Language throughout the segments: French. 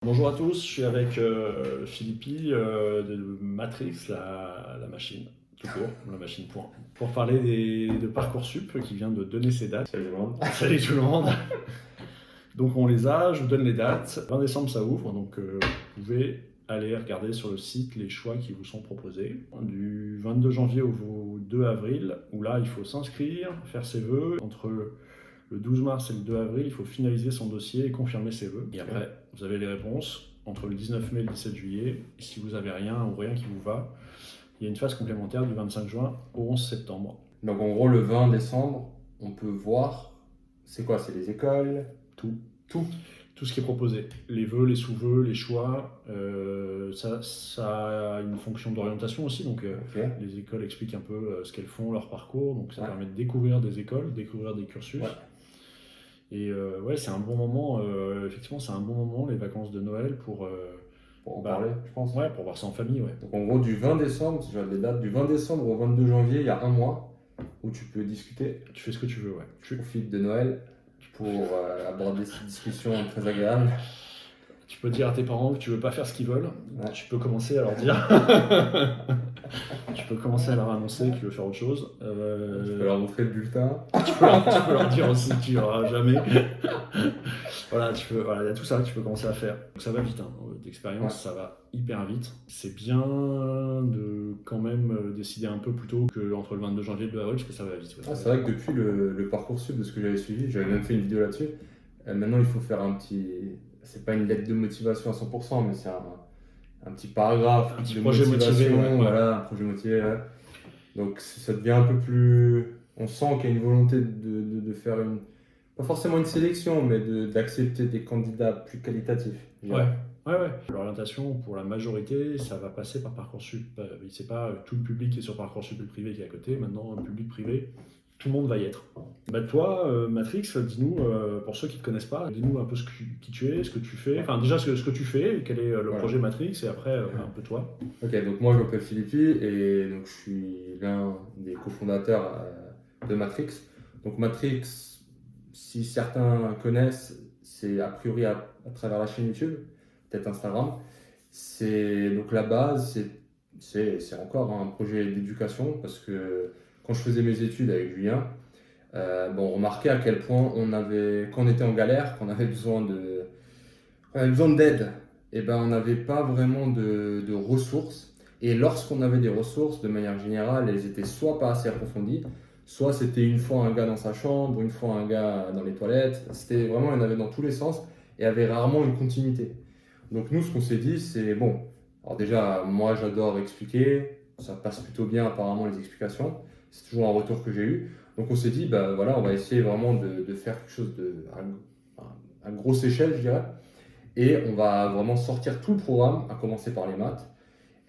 Bonjour à tous, je suis avec Philippi de Matrix, la machine, tout court, la machine point. Pour parler de Parcoursup qui vient de donner ses dates. Salut tout le monde. Salut tout le monde. Donc on les a, je vous donne les dates. 20 décembre ça ouvre, donc vous pouvez aller regarder sur le site les choix qui vous sont proposés. Du 22 janvier au 2 avril, où là il faut s'inscrire, faire ses vœux. Entre le 12 mars et le 2 avril, il faut finaliser son dossier et confirmer ses vœux. Et après, vous avez les réponses entre le 19 mai et le 17 juillet. Et si vous n'avez rien ou rien qui vous va, il y a une phase complémentaire du 25 juin au 11 septembre. Donc en gros, le 20 décembre, on peut voir, c'est quoi? C'est les écoles? Tout. Tout. Tout ce qui est proposé. Les vœux, les sous-vœux, les choix. Ça a une fonction d'orientation aussi. Donc les écoles expliquent un peu ce qu'elles font, leur parcours. Donc ça permet de découvrir des écoles, découvrir des cursus. Et ouais, c'est un bon moment, effectivement, c'est un bon moment, les vacances de Noël, pour en parler, je pense. Ouais, pour voir ça en famille, ouais. Donc en gros, du 20 décembre, si je regarde les dates, du 20 décembre au 22 janvier, il y a un mois où tu peux discuter. Tu fais ce que tu veux, ouais. Tu profites de Noël pour aborder cette discussion très agréable. Tu peux dire à tes parents que tu veux pas faire ce qu'ils veulent. Ouais. Tu peux commencer à leur dire. Tu peux commencer à leur annoncer que tu veux faire autre chose. Tu peux leur montrer le bulletin. Tu peux leur dire aussi que tu n'auras jamais. Voilà, il y a tout ça que tu peux commencer à faire. Donc ça va vite, hein. D'expérience, ça va hyper vite. C'est bien de quand même décider un peu plus tôt qu'entre le 22 janvier et le 2 avril, parce que ça va vite. Ouais. C'est vrai que depuis le Parcoursup de ce que j'avais suivi, j'avais même fait une vidéo là-dessus. Maintenant, il faut faire un petit... C'est pas une lettre de motivation à 100%, mais c'est un petit paragraphe, un petit projet motivé, voilà, un projet motivé. Ouais. Donc ça devient un peu plus... On sent qu'il y a une volonté de faire pas forcément une sélection, mais d'accepter des candidats plus qualitatifs. Ouais. L'orientation, pour la majorité, ça va passer par Parcoursup. C'est pas tout le public qui est sur Parcoursup et le privé qui est à côté. Maintenant, le public privé, tout le monde va y être. Toi, Matrix, dis-nous, pour ceux qui ne te connaissent pas, dis-nous un peu qui tu es, ce que tu fais. Enfin, déjà, ce que tu fais, quel est le projet Matrix, et après, un peu toi. Ok, donc moi, je m'appelle Philippi, et donc, je suis l'un des cofondateurs de Matrix. Donc Matrix, si certains connaissent, c'est a priori à travers la chaîne YouTube, peut-être Instagram. Donc la base, c'est encore un projet d'éducation, parce que quand je faisais mes études avec Julien, on remarquait à quel point quand on était en galère, qu'on avait besoin d'aide, et on n'avait pas vraiment de ressources. Et lorsqu'on avait des ressources, de manière générale, elles étaient soit pas assez approfondies, soit c'était une fois un gars dans sa chambre, une fois un gars dans les toilettes. C'était vraiment, il y en avait dans tous les sens et avait rarement une continuité. Donc nous, ce qu'on s'est dit, c'est bon. Alors déjà, moi, j'adore expliquer. Ça passe plutôt bien apparemment les explications. C'est toujours un retour que j'ai eu. Donc on s'est dit, voilà, on va essayer vraiment de faire quelque chose à grosse échelle, je dirais. Et on va vraiment sortir tout le programme, à commencer par les maths.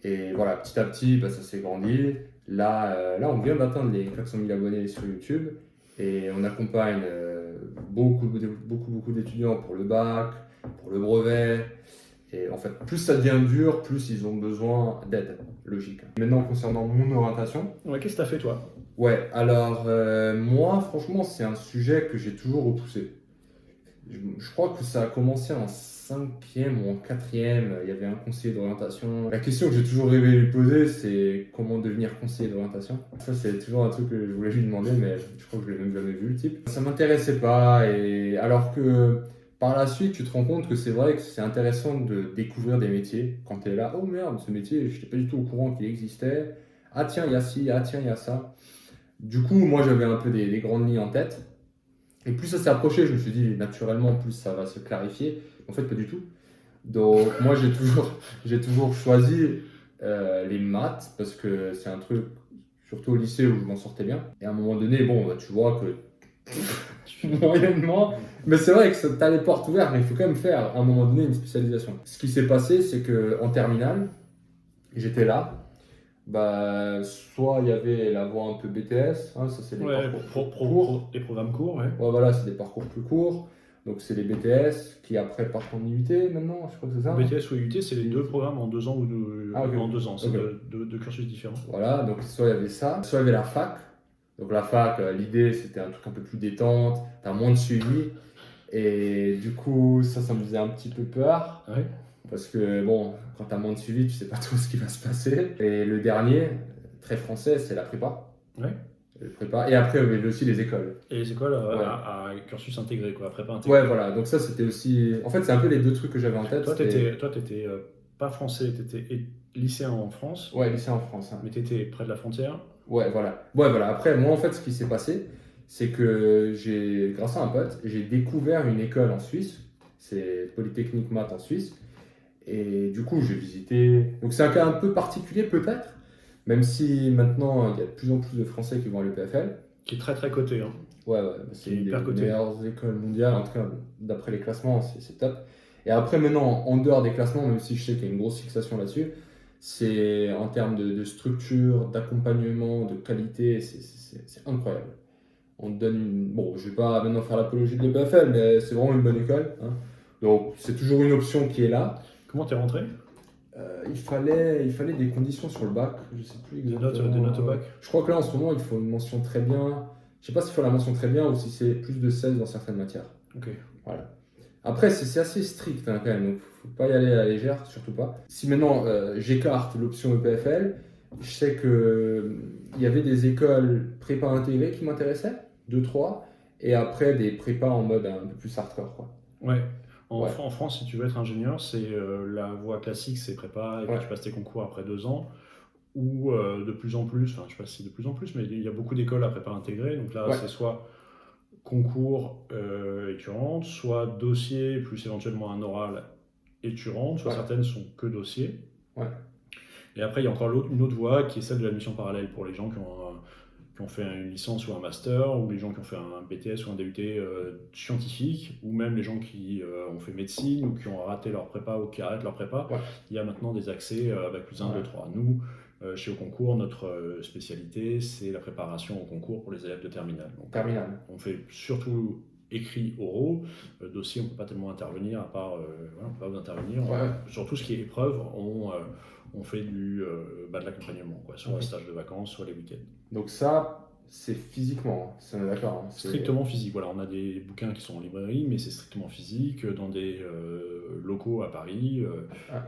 Et voilà, petit à petit, ça s'est grandi. Là, on vient d'atteindre les 400 000 abonnés sur YouTube et on accompagne beaucoup d'étudiants pour le bac, pour le brevet. Et en fait, plus ça devient dur, plus ils ont besoin d'aide, logique. Maintenant, concernant mon orientation. Ouais, qu'est-ce que tu as fait toi? Ouais, alors moi, franchement, c'est un sujet que j'ai toujours repoussé. Je crois que ça a commencé en 5e ou en 4e, il y avait un conseiller d'orientation. La question que j'ai toujours rêvé de lui poser, c'est comment devenir conseiller d'orientation. Ça, c'est toujours un truc que je voulais lui demander, mais je crois que je l'ai même jamais vu, le type. Ça m'intéressait pas, et alors que par la suite, tu te rends compte que c'est vrai que c'est intéressant de découvrir des métiers. Quand tu es là, oh merde, ce métier, je n'étais pas du tout au courant qu'il existait. Ah tiens, il y a ci, ah tiens, il y a ça. Du coup, moi, j'avais un peu des grandes lignes en tête. Et plus ça s'est approché, je me suis dit naturellement, plus ça va se clarifier. En fait, pas du tout. Donc, moi, j'ai toujours choisi les maths parce que c'est un truc, surtout au lycée, où je m'en sortais bien. Et à un moment donné, tu vois que moyennement, mais c'est vrai que tu as les portes ouvertes, mais il faut quand même faire à un moment donné une spécialisation. Ce qui s'est passé, c'est qu'en terminale, j'étais là. Soit il y avait la voie un peu BTS, ça c'est des parcours courts. Les programmes courts, ouais. Voilà, c'est des parcours plus courts. Donc c'est les BTS qui après partent en IUT maintenant, je crois que c'est ça. BTS ou IUT, c'est les deux programmes en 2 ans ou en 2 ans, c'est deux cursus différents. Voilà, donc soit il y avait ça, soit il y avait la fac. Donc la fac, l'idée c'était un truc un peu plus détente, t'as moins de suivi. Et du coup, ça me faisait un petit peu peur. Ouais. Parce que bon, quand tu as moins de suivi, tu sais pas trop ce qui va se passer. Et le dernier, très français, c'est la prépa. Ouais. Le prépa. Et après, il y avait aussi les écoles. Et les écoles Ouais. à cursus intégré, quoi, prépa intégré. Ouais, voilà. Donc ça, c'était aussi... En fait, c'est un peu les deux trucs que j'avais en tête. Toi, t'étais pas français, t'étais lycéen en France, Ouais, lycée en France. Hein. mais t'étais près de la frontière. Ouais, voilà. Ouais, voilà. Après, moi, en fait, ce qui s'est passé, c'est que grâce à un pote, j'ai découvert une école en Suisse. C'est Polytechnique Math en Suisse. Et du coup, j'ai visité. Donc, c'est un cas un peu particulier, peut-être. Même si maintenant, il y a de plus en plus de Français qui vont à l'EPFL. Qui est très très coté. Hein. Ouais, c'est Qui est une des hyper coté. meilleures écoles mondiales. En tout cas, d'après les classements, c'est top. Et après, maintenant, en dehors des classements, même si je sais qu'il y a une grosse fixation là-dessus, c'est en termes de structure, d'accompagnement, de qualité, c'est incroyable. On te donne une... Bon, je vais pas maintenant faire l'apologie de l'EPFL, mais c'est vraiment une bonne école. Hein. Donc, c'est toujours une option qui est là. Comment t'es rentré? Il fallait des conditions sur le bac, je sais plus Des exactement. notes au bac? Je crois que là, en ce moment, il faut une mention très bien. Je sais pas s'il faut la mention très bien ou si c'est plus de 16 dans certaines matières. Ok. Voilà. Après, c'est assez strict hein, quand même, donc faut pas y aller à la légère, surtout pas. Si maintenant j'écarte l'option EPFL, je sais qu'il y avait des écoles prépa intégrées qui m'intéressaient, 2-3, et après des prépas en mode un peu plus hardcore. Quoi. Ouais. En Ouais. France, si tu veux être ingénieur, c'est la voie classique, c'est prépa, et puis Ouais. tu passes tes concours après 2 ans. Ou de plus en plus, enfin je sais pas si c'est de plus en plus, mais il y a beaucoup d'écoles à prépa intégrée. Donc là, Ouais. c'est soit concours et tu rentres, soit dossier plus éventuellement un oral et tu rentres, soit Ouais. certaines sont que dossier. Ouais. Et après, il y a encore une autre voie qui est celle de l'admission parallèle pour les gens qui ont fait une licence ou un master, ou les gens qui ont fait un BTS ou un DUT scientifique, ou même les gens qui ont fait médecine ou qui ont raté leur prépa ou qui arrêtent leur prépa. Ouais. Il y a maintenant des accès à Bac plus 1, 2, 3. Nous, chez Au Concours, notre spécialité, c'est la préparation au concours pour les élèves de terminale. Donc, Terminale. on fait surtout écrit oraux. Dossier, on ne peut pas tellement intervenir, à part, on ne peut pas intervenir. Ouais. Sur tout ce qui est épreuve, on fait de l'accompagnement, quoi, soit stage de vacances, soit les week-ends. Donc ça, c'est physiquement, c'est d'accord. Hein, strictement physique, voilà, on a des bouquins qui sont en librairie, mais c'est strictement physique, dans des locaux à Paris,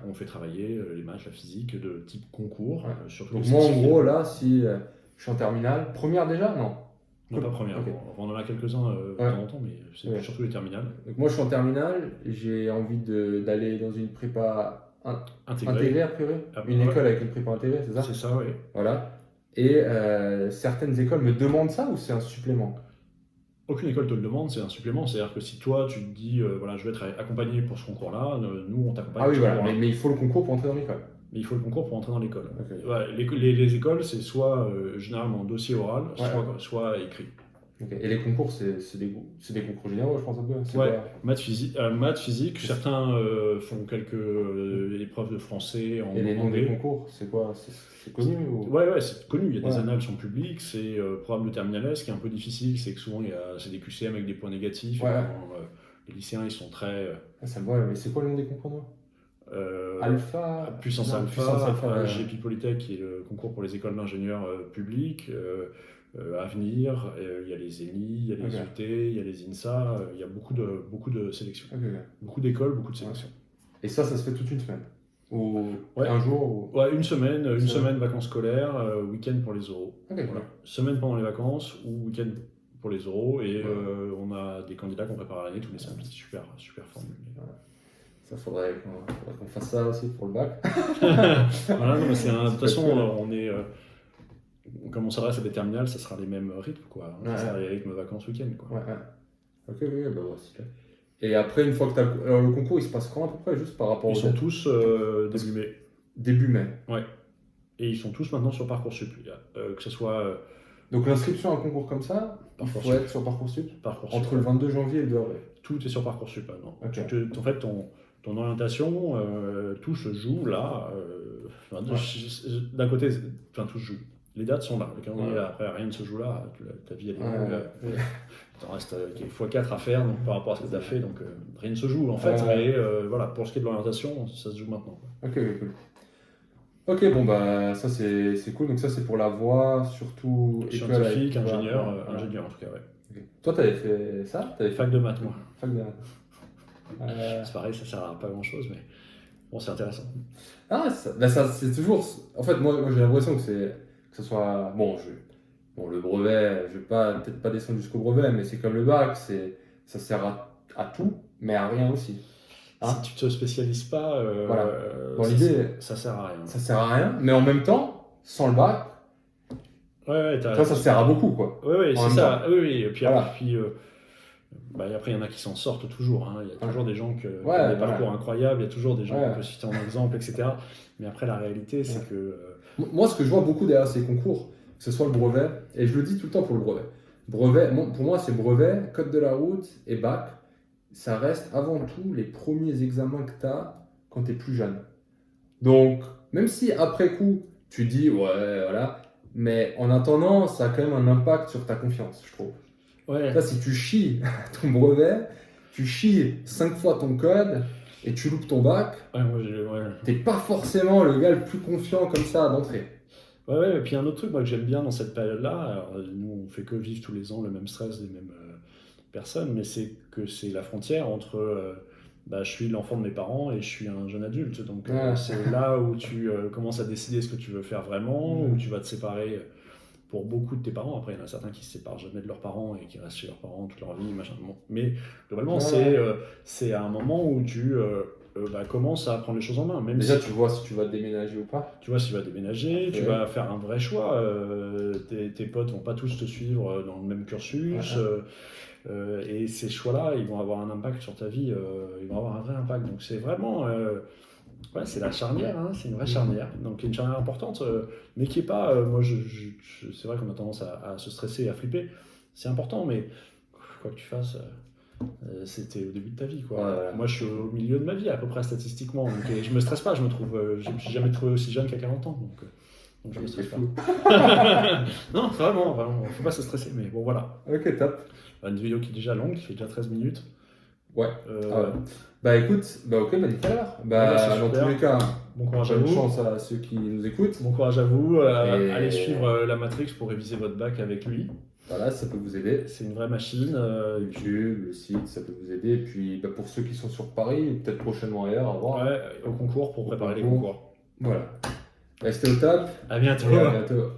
on fait travailler les maths, la physique de type concours. Surtout donc moi en gros là, si je suis en terminale, première déjà, non? Non, pas première, okay. On en a quelques-uns de temps en temps, mais c'est surtout les terminales. Donc moi je suis en terminale, j'ai envie d'aller dans une prépa intégrée a priori, une école avec une prépa intégrée, c'est ça? C'est ça, oui. Voilà. Et certaines écoles me demandent ça ou c'est un supplément? Aucune école te le demande, c'est un supplément. C'est-à-dire que si toi tu te dis, voilà, je vais être accompagné pour ce concours-là, nous on t'accompagne. Ah oui, voilà, mais il faut le concours pour entrer dans l'école. Mais il faut le concours pour entrer dans l'école. Okay. Ouais, les écoles, c'est soit généralement dossier oral, soit écrit. Okay. Et les concours, c'est des concours généraux, je pense un peu. Ouais, maths, physique. Certains font quelques épreuves de français en anglais. Et les noms des concours, c'est quoi? C'est connu ou... Ouais, c'est connu. Il y a des annales sont publiques. C'est programme de terminale. Ce qui est un peu difficile, c'est que souvent c'est des QCM avec des points négatifs. Ouais. Les lycéens, ils sont très. Ça me va, mais c'est quoi le nom des concours? Alpha. Puissance Alpha. GP Polytech, qui est le concours pour les écoles d'ingénieurs publics. Avenir, il y a les ENI, il y a les UT, il y a les INSA, il y a beaucoup de sélections. Beaucoup d'écoles, beaucoup de sélections. Et ça se fait toute une semaine? Ou un jour ou... Ouais, une semaine vacances scolaires, week-end pour les oraux. Voilà. Semaine pendant les vacances ou week-end pour les oraux. Et on a des candidats qu'on prépare à l'année tous les semaines. C'est super formule. Ça faudrait qu'on fasse ça aussi pour le bac. Voilà, non, mais de toute façon, comme on s'adresse à des terminales, ça sera les mêmes rythmes, quoi. Ça sera les rythmes vacances week-end, quoi. Ok, bah voici. Et après, une fois que tu as le concours, il se passe quand à peu près, juste par rapport Ils sont tous début mai. Début mai. Ouais. Et ils sont tous maintenant sur Parcoursup. Que ce soit. Donc l'inscription à un concours comme ça, il faut être sur Parcoursup. Entre le 22 janvier et le 2 avril. Tout est sur Parcoursup maintenant. Okay. En fait, ton orientation, tout se joue là. D'un côté, tout se joue. Les dates sont là. Le calendrier, après, rien ne se joue là. Ta vie, elle est longue. Il t'en reste x4 à faire donc, par rapport à ce que tu as fait. Donc, rien ne se joue en fait. Mais voilà, pour ce qui est de l'orientation, ça se joue maintenant. Quoi. Ok, cool. Ok, bon, bah, ça c'est cool. Donc, ça, c'est pour la voie, surtout scientifique, ingénieur en tout cas, ouais. Okay. Toi, t'avais fait ça? Fac de maths, moi. Fac de maths. C'est pareil, ça sert à pas grand chose, mais. Bon, c'est intéressant. Ah, c'est toujours. En fait, moi j'ai l'impression que ce soit. Bon, le brevet, je vais peut-être pas descendre jusqu'au brevet, mais c'est comme le bac, ça sert à tout, mais à rien aussi. Hein. Si tu te spécialises pas, Voilà. Dans l'idée, ça sert à rien. ça sert à rien, mais en même temps, sans le bac, Ouais, ça sert à beaucoup, quoi. Ouais, En c'est même ça. temps. Oui, et puis, Voilà. après, il y en a qui s'en sortent toujours. Hein. Il y a toujours des gens qui ont Ouais, des voilà. parcours incroyables, il y a toujours des gens Ouais. qu'on peut citer en exemple, etc. Mais après, la réalité, c'est Ouais. que. Moi, ce que je vois beaucoup derrière ces concours, que ce soit le brevet, et je le dis tout le temps pour le brevet. Pour moi, c'est brevet, code de la route et bac. Ça reste avant tout les premiers examens que tu as quand tu es plus jeune. Donc, même si après coup, tu dis, ouais, voilà, mais en attendant, ça a quand même un impact sur ta confiance, je trouve. Ouais. Là, si tu chies ton brevet, tu chies 5 fois ton code et tu loupes ton bac, t'es pas forcément le gars le plus confiant comme ça d'entrée. Ouais, et puis un autre truc moi, que j'aime bien dans cette période-là, alors, nous on fait que vivre tous les ans le même stress des mêmes personnes, mais c'est que c'est la frontière entre je suis l'enfant de mes parents et je suis un jeune adulte. Donc Ouais. c'est là où tu commences à décider ce que tu veux faire vraiment, où tu vas te séparer pour beaucoup de tes parents. Après, il y en a certains qui se séparent jamais de leurs parents et qui restent chez leurs parents toute leur vie, machin. Bon. Mais globalement, c'est à un moment où tu commences à prendre les choses en main. Même Déjà, si tu vois si tu vas déménager ou pas. tu vois, si tu vas déménager, tu Ok. vas faire un vrai choix. Tes potes vont pas tous te suivre dans le même cursus. Et ces choix-là, ils vont avoir un impact sur ta vie. Ils vont avoir un vrai impact. Donc c'est vraiment... c'est la charnière, hein, c'est une vraie charnière. Donc une charnière importante, mais qui est pas... c'est vrai qu'on a tendance à se stresser, à flipper. C'est important, mais quoi que tu fasses... c'était au début de ta vie, quoi. Ouais. Moi, je suis au milieu de ma vie, à peu près statistiquement. Donc, et je me stresse pas, je me trouve. Je me suis jamais trouvé aussi jeune qu'à 40 ans. Donc je me stresse C'est pas. fou. Non, vraiment, faut pas se stresser. Mais bon, voilà. Ok, top. Une vidéo qui est déjà longue, qui fait déjà 13 minutes. Ouais. Bah écoute, ok, nickel alors. c'est Dans super. tous les cas, Bon courage à bonne vous. chance à ceux qui nous écoutent. Bon courage à vous. Et- Allez suivre la Matrix pour réviser votre bac avec lui. Voilà, ça peut vous aider. C'est une vraie machine. YouTube, le site, ça peut vous aider. Et puis pour ceux qui sont sur Paris, peut-être prochainement ailleurs, à voir. Ouais, au concours pour préparer les concours. Voilà. Restez au top. À bientôt. Et à bientôt.